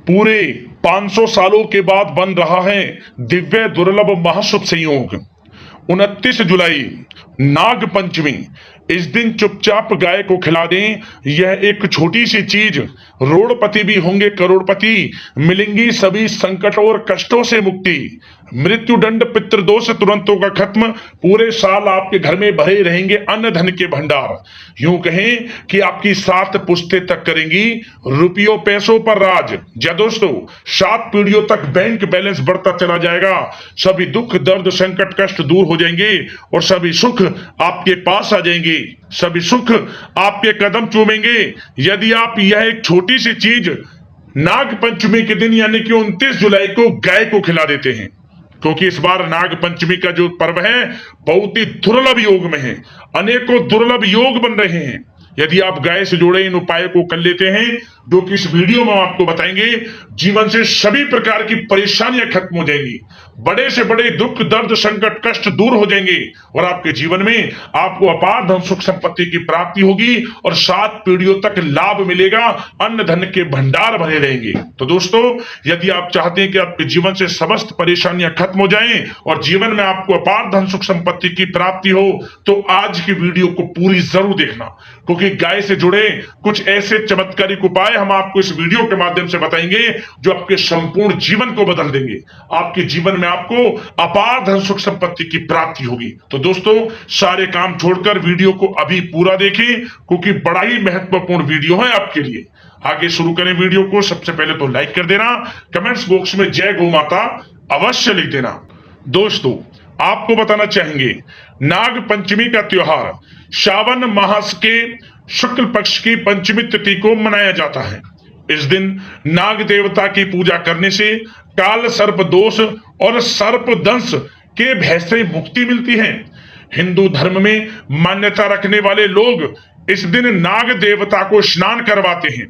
पूरे 500 सालों के बाद बन रहा है दिव्य दुर्लभ महाशुभ संयोग। 29 जुलाई नाग पंचमी। इस दिन चुपचाप गाय को खिला दें। यह एक छोटी सी चीज रोड़पति भी होंगे करोड़पति। मिलेंगी सभी संकटों और कष्टों से मुक्ति। मृत्यु दंड पितृदोष तुरंत होगा खत्म। पूरे साल आपके घर में भरे रहेंगे अन्न धन के भंडार। यूं कहें कि आपकी 7 पुश्तें तक करेंगी रुपयों पैसों पर राज। या दोस्तों 7 पीढ़ियों तक बैंक बैलेंस बढ़ता चला जाएगा। सभी दुख दर्द संकट कष्ट दूर हो जाएंगे और सभी सुख आपके पास आ जाएंगे। सभी सुख आपके कदम चूमेंगे यदि आप यह एक छोटी सी चीज नाग पंचमी के दिन यानी कि 29 जुलाई को गाय को खिला देते हैं। क्योंकि इस बार नाग पंचमी का जो पर्व है बहुत ही दुर्लभ योग में है। अनेकों दुर्लभ योग बन रहे हैं। यदि आप गाय से जुड़े इन उपायों को कर लेते हैं जो कि इस वीडियो में आपको बताएंगे, जीवन से सभी प्रकार की परेशानियां खत्म हो जाएंगी। बड़े से बड़े दुख दर्द संकट कष्ट दूर हो जाएंगे और आपके जीवन में आपको अपार धन सुख संपत्ति की प्राप्ति होगी और 7 पीढ़ियों तक लाभ मिलेगा। अन्न धन के भंडार भरे रहेंगे। तो दोस्तों यदि आप चाहते हैं कि आपके जीवन से समस्त परेशानियां खत्म हो जाएं और जीवन में आपको अपार धन सुख संपत्ति की प्राप्ति हो तो आज की वीडियो को पूरी जरूर देखना। क्योंकि गाय से जुड़े कुछ ऐसे चमत्कारिक उपाय हम आपको इस वीडियो के माध्यम से बताएंगे जो आपके संपूर्ण जीवन को बदल देंगे। आपके जीवन में आपको अपार धन सुख संपत्ति की प्राप्ति होगी। तो दोस्तों सारे काम छोड़कर वीडियो को अभी पूरा देखें क्योंकि बड़ा ही महत्वपूर्ण वीडियो है आपके लिए। आगे शुरू करें वीडियो को। सबसे पहले तो लाइक कर देना, कमेंट्स बॉक्स में जय गौ माता अवश्य लिख देना। दोस्तों आपको बताना चाहेंगे नाग पंचमी का त्योहार श्रावण मास के शुक्ल पक्ष की पंचमी तिथि को मनाया जाता है। इस दिन नाग देवता की पूजा करने से काल सर्प दोष और सर्प दंश के भय से मुक्ति मिलती है। हिंदू धर्म में मान्यता रखने वाले लोग इस दिन नाग देवता को स्नान करवाते हैं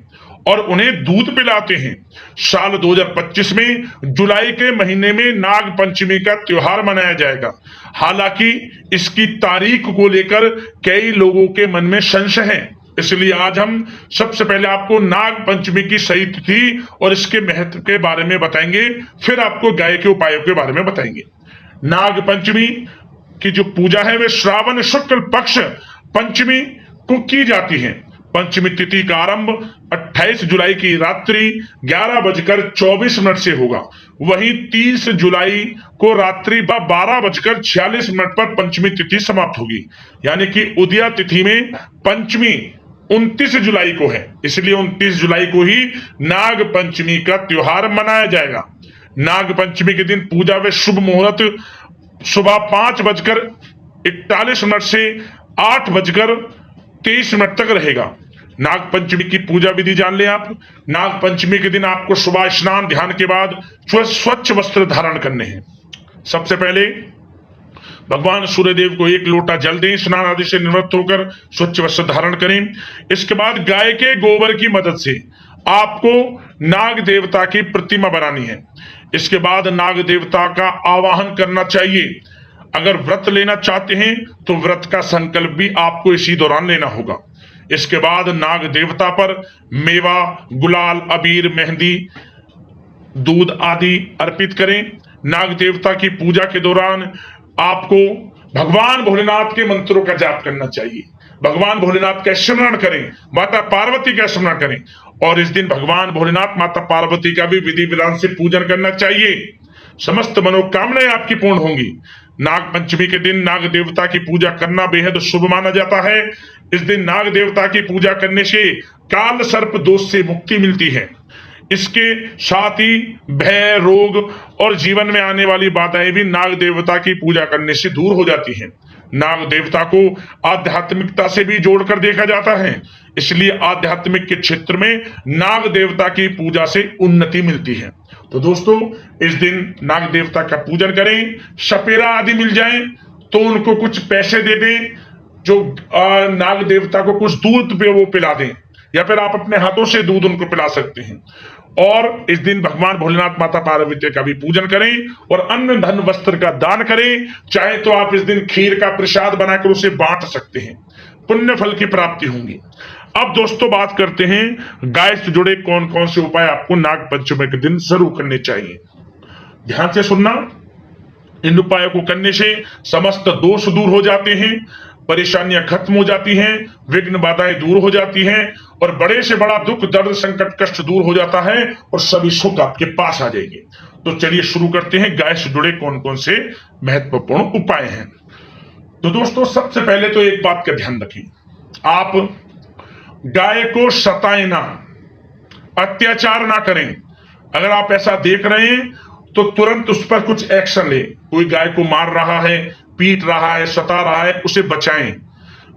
और उन्हें दूध पिलाते हैं। साल 2025 में जुलाई के महीने में नाग पंचमी का त्योहार मनाया जाएगा। हालांकि इसकी तारीख को लेकर कई लोगों के मन में संशय है, इसलिए आज हम सबसे पहले आपको नाग पंचमी की सही तिथि और इसके महत्व के बारे में बताएंगे, फिर आपको गाय के उपायों के बारे में बताएंगे। नाग पंचमी की जो पूजा है वे श्रावण शुक्ल पक्ष पंचमी को की जाती है। पंचमी तिथि का आरंभ 28 जुलाई की रात्रि 11:24 से होगा। वहीं 30 जुलाई को रात्रि 12:46 पर पंचमी तिथि समाप्त होगी। यानी कि उदया तिथि में पंचमी 29 जुलाई को है, इसलिए 29 जुलाई को ही नाग पंचमी का त्योहार मनाया जाएगा। नाग पंचमी के दिन पूजा व शुभ मुहूर्त सुबह 5:41 से 8:23 तक रहेगा। नाग पंचमी की पूजा विधि जान लें आप। नाग पंचमी के दिन आपको सुबह स्नान ध्यान के बाद स्वच्छ वस्त्र धारण करने हैं। सबसे पहले भगवान सूर्यदेव को 1 लोटा जल दें। स्नान आदि से निवृत्त होकर स्वच्छ वस्त्र धारण करें। इसके बाद गाय के गोबर की मदद से आपको नाग देवता की प्रतिमा बनानी है। इसके बाद नाग देवता का आवाहन करना चाहिए। अगर व्रत लेना चाहते हैं तो व्रत का संकल्प भी आपको इसी दौरान लेना होगा। इसके बाद नाग देवता पर मेवा गुलाल अबीर मेहंदी दूध आदि अर्पित करें। नाग देवता की पूजा के दौरान आपको भगवान भोलेनाथ के मंत्रों का जाप करना चाहिए। भगवान भोलेनाथ का स्मरण करें, माता पार्वती का स्मरण करें और इस दिन भगवान भोलेनाथ माता पार्वती का भी विधि विधान से पूजन करना चाहिए। समस्त मनोकामनाएं आपकी पूर्ण होंगी। नाग पंचमी के दिन नाग देवता की पूजा करना बेहद शुभ माना जाता है। इस दिन नाग देवता की पूजा करने से काल सर्प दोष से मुक्ति मिलती है। इसके साथ ही भय रोग और जीवन में आने वाली बाधाएं भी नाग देवता की पूजा करने से दूर हो जाती हैं। नाग देवता को आध्यात्मिकता से भी जोड़कर देखा जाता है, इसलिए आध्यात्मिक के क्षेत्र में नाग देवता की पूजा से उन्नति मिलती है। तो दोस्तों इस दिन नाग देवता का पूजन करें। सपेरा आदि मिल जाए तो उनको कुछ पैसे दे दें, जो नाग देवता को कुछ दूध पे वो पिला दें, या फिर आप अपने हाथों से दूध उनको पिला सकते हैं। और इस दिन भगवान भोलेनाथ माता पार्वती का भी पूजन करें और अन्न धन वस्त्र का दान करें। चाहे तो आप इस दिन खीर का प्रसाद बनाकर उसे बांट सकते हैं, पुण्य फल की प्राप्ति होंगी। अब दोस्तों बात करते हैं गाय से जुड़े कौन कौन से उपाय आपको नाग पंचमी के दिन जरूर करने चाहिए। ध्यान से सुनना। इन उपायों को करने से समस्त दोष दूर हो जाते हैं, परेशानियां खत्म हो जाती हैं, विघ्न बाधाएं दूर हो जाती हैं और बड़े से बड़ा दुख दर्द संकट कष्ट दूर हो जाता है और सभी सुख आपके पास आ जाएंगे। तो चलिए शुरू करते हैं गाय से जुड़े कौन कौन से महत्वपूर्ण उपाय हैं। तो दोस्तों सबसे पहले तो एक बात का ध्यान रखें, आप गाय को सताएं ना, अत्याचार ना करें। अगर आप ऐसा देख रहे हैं तो तुरंत उस पर कुछ एक्शन ले। कोई गाय को मार रहा है, पीट रहा है, सता रहा है, उसे बचाएं,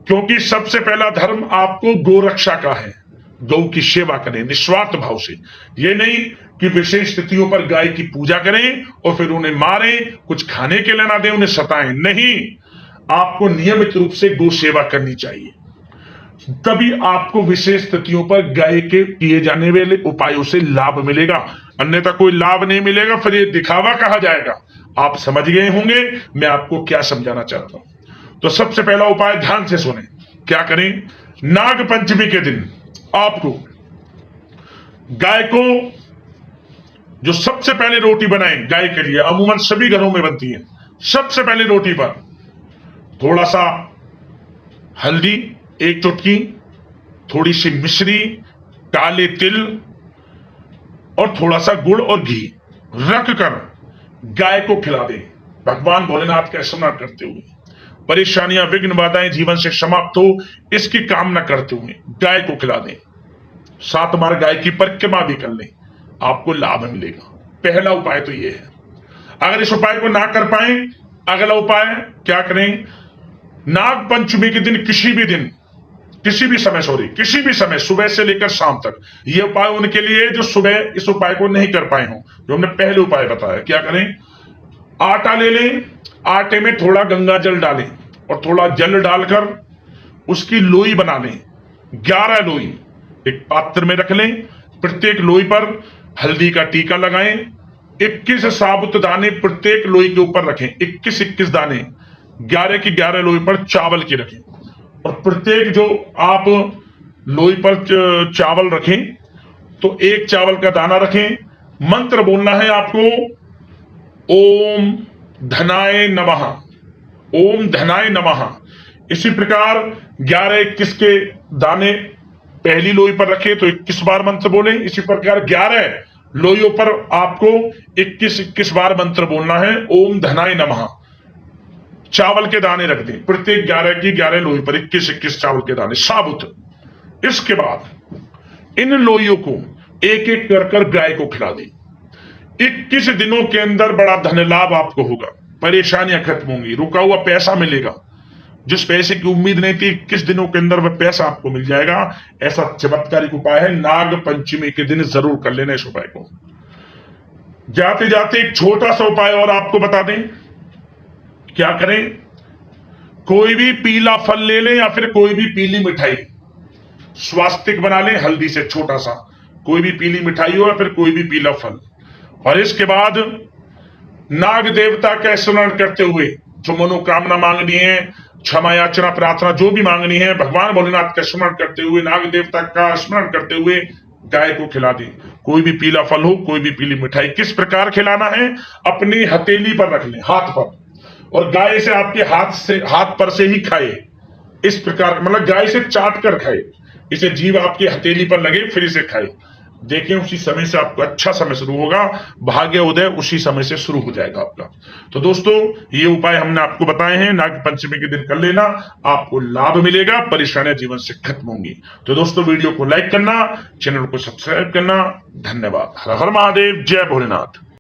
क्योंकि सबसे पहला धर्म आपको गौ रक्षा का है। गौ की सेवा करें निस्वार्थ भाव से। ये नहीं कि विशेष तिथियों पर गाय की पूजा करें और फिर उन्हें मारें, कुछ खाने के लिए ना दें, उन्हें सताएं। नहीं, आपको नियमित रूप से गौ सेवा करनी चाहिए, तभी आपको विशेष तिथियों पर गाय के किए जाने वाले उपायों से लाभ मिलेगा, अन्यथा कोई लाभ नहीं मिलेगा, फिर ये दिखावा कहा जाएगा। आप समझ गए होंगे मैं आपको क्या समझाना चाहता हूं। तो सबसे पहला उपाय ध्यान से सुने। क्या करें? नाग पंचमी के दिन आपको गाय को जो सबसे पहले रोटी बनाएं गाय के लिए, अमूमन सभी घरों में बनती है, सबसे पहले रोटी पर थोड़ा सा हल्दी, एक चुटकी, थोड़ी सी मिश्री, काले तिल और थोड़ा सा गुड़ और घी रख कर गाय को खिला दें। भगवान भोलेनाथ का स्मरण करते हुए, परेशानियां विघ्न बाधाएं जीवन से समाप्त हो, इसकी कामना करते हुए गाय को खिला दें। 7 बार गाय की परिक्रमा भी कर लें, आपको लाभ मिलेगा। पहला उपाय तो यह है। अगर इस उपाय को ना कर पाए, अगला उपाय क्या करें? नाग पंचमी के दिन किसी भी समय सुबह से लेकर शाम तक, यह उपाय उनके लिए जो सुबह इस उपाय को नहीं कर पाए हों, जो हमने पहले उपाय बताया। क्या करें? आटा ले लें, आटे में थोड़ा गंगा जल डालें और थोड़ा जल डालकर उसकी लोई बना लें। 11 लोई एक पात्र में रख लें, प्रत्येक लोई पर हल्दी का टीका लगाएं। 21 साबुत दाने प्रत्येक लोई के ऊपर रखें, 21 दाने 11 की 11 लोई पर चावल की रखें और प्रत्येक जो आप लोई पर चावल रखें तो एक चावल का दाना रखें। मंत्र बोलना है आपको, ओम धनाय नमः, ओम धनाय नमः। इसी प्रकार 11-21 के दाने पहली लोई पर रखें तो 21 बार मंत्र बोलें। इसी प्रकार 11 लोइयों पर आपको 21 बार मंत्र बोलना है, ओम धनाय नमः। चावल के दाने रख दें, प्रत्येक 11 की 11 लोई पर 21 चावल के दाने साबुत। इसके बाद इन लोइयों को एक एक कर गाय को खिला दें। 21 दिनों के अंदर बड़ा धन लाभ आपको होगा, परेशानियां खत्म होंगी, रुका हुआ पैसा मिलेगा। जिस पैसे की उम्मीद नहीं थी, 21 दिनों के अंदर वह पैसा आपको मिल जाएगा। ऐसा चमत्कारिक उपाय है, नाग पंचमी के दिन जरूर कर लेना इस उपाय को। जाते जाते एक छोटा सा उपाय और आपको बता दें। क्या करें? कोई भी पीला फल ले लें या फिर कोई भी पीली मिठाई, स्वास्तिक बना लें हल्दी से छोटा सा, कोई भी पीली मिठाई हो या फिर कोई भी पीला फल, और इसके बाद नाग देवता का स्मरण करते हुए जो मनोकामना मांगनी है, क्षमा याचना प्रार्थना जो भी मांगनी है, भगवान भोलेनाथ का स्मरण करते हुए, नाग देवता का स्मरण करते हुए गाय को खिला दें। कोई भी पीला फल हो, कोई भी पीली मिठाई। किस प्रकार खिलाना है? अपनी हथेली पर रख लें, हाथ पर, और गाय से आपके हाथ पर से ही खाए। इस प्रकार मतलब गाय से चाट कर खाए, इसे जीभ आपकी हथेली पर लगे फिर इसे खाए। देखिए उसी समय से आपको अच्छा समय शुरू होगा, भाग्य उदय उसी समय से शुरू हो जाएगा आपका। तो दोस्तों ये उपाय हमने आपको बताए हैं, नाग पंचमी के दिन कर लेना, आपको लाभ मिलेगा, परेशानियां जीवन से खत्म होंगी। तो दोस्तों वीडियो को लाइक करना, चैनल को सब्सक्राइब करना। धन्यवाद। हर हर महादेव, जय भोलेनाथ।